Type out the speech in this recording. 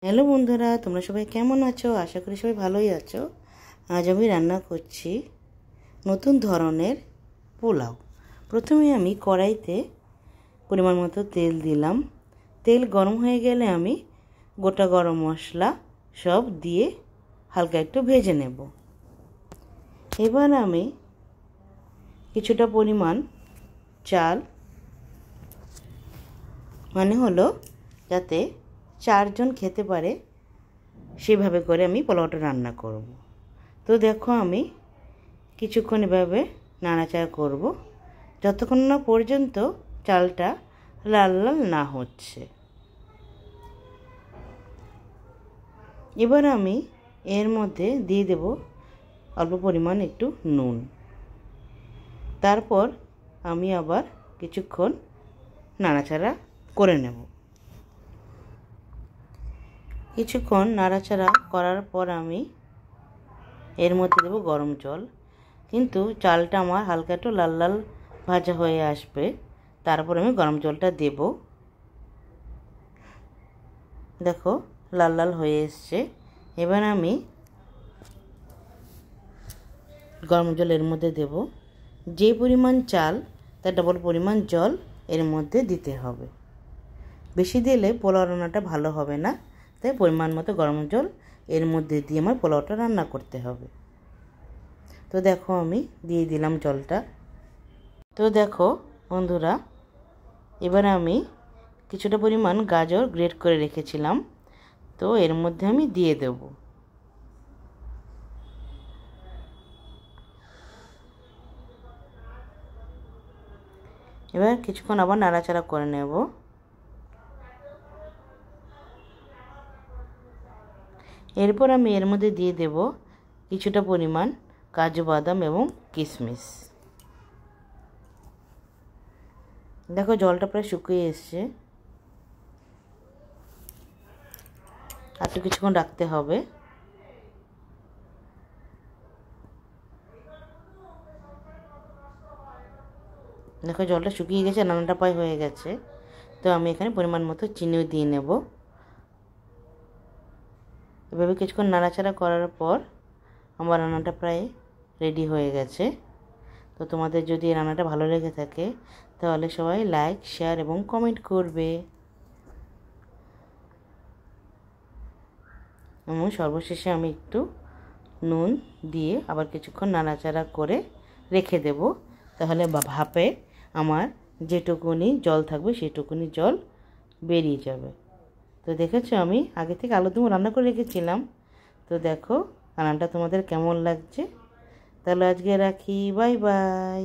Hello বন্ধুরা, তোমরা সবাই কেমন আছো? আশা করি সবাই ভালোই আছো। আজ আমি রান্না করছি নতুন ধরনের পোলাও। প্রথমে আমি কড়াইতে পরিমাণ মতো তেল দিলাম। তেল গরম হয়ে গেলে আমি গোটা গরম মশলা সব দিয়ে হালকা একটু ভেজে নেব। এবার আমি কিছুটা পরিমাণ চাল, মানে হলো যাতে 4 জন খেতে পারে সেভাবে করে আমি পোলাওটা রান্না করব। তো দেখো আমি কিছুক্ষণ এভাবে নাড়াচাড়া করব যতক্ষণ না পর্যন্ত চালটা লাল লাল না হচ্ছে। এবার আমি এর মধ্যে দিয়ে দেব অল্প পরিমাণ একটু নুন। তারপর আমি আবার কিছুক্ষণ নাড়াচাড়া করে নেব। কিছুক্ষণ নাড়াচাড়া করার পর আমি এর মধ্যে দেব গরম জল। কিন্তু চালটা আমার হালকা একটু লাল লাল ভাজা হয়ে আসবে, তারপর আমি গরম জলটা দেব। দেখো লাল লাল হয়ে এসছে। এবার আমি গরম জল এর মধ্যে দেব। যে পরিমাণ চাল তার ডবল পরিমাণ জল এর মধ্যে দিতে হবে। বেশি দিলে পোলাও রান্নাটা ভালো হবে না, তাই পরিমাণ মতো গরম জল এর মধ্যে দিয়ে আমার পোলাওটা রান্না করতে হবে। তো দেখো আমি দিয়ে দিলাম জলটা। তো দেখো বন্ধুরা, এবার আমি কিছুটা পরিমাণ গাজর গ্রেট করে রেখেছিলাম, তো এর মধ্যে আমি দিয়ে দেব। এবার কিছুক্ষণ আবার নাড়াচাড়া করে নেব। এরপর আমি এর মধ্যে দিয়ে দেব কিছুটা পরিমাণ কাজু বাদাম এবং কিশমিশ। দেখো জলটা প্রায় শুকিয়ে এসছে, আর তো কিছুক্ষণ রাখতে হবে। দেখো জলটা শুকিয়ে গেছে, রান্নাটা প্রায় হয়ে গেছে। তো আমি এখানে পরিমাণ মতো চিনিও দিয়ে নেব। এভাবে কিছুক্ষণ নাড়াচাড়া করার পর আমার রান্নাটা প্রায় রেডি হয়ে গেছে। তো তোমাদের যদি এই রান্নাটা ভালো লেগে থাকে তাহলে সবাই লাইক, শেয়ার এবং কমেন্ট করবে। এবং সর্বশেষে আমি একটু নুন দিয়ে আবার কিছুক্ষণ নাড়াচাড়া করে রেখে দেব। তাহলে ভাপে আমার যেটুকুনি জল থাকবে সেটুকুনি জল বেরিয়ে যাবে। তো দেখেছো আমি আগে থেকে আলুদম রান্না করে রেখেছিলাম। তো দেখো রান্নাটা তোমাদের কেমন লাগছে। তাহলে আজকে রাখি, বাই বাই।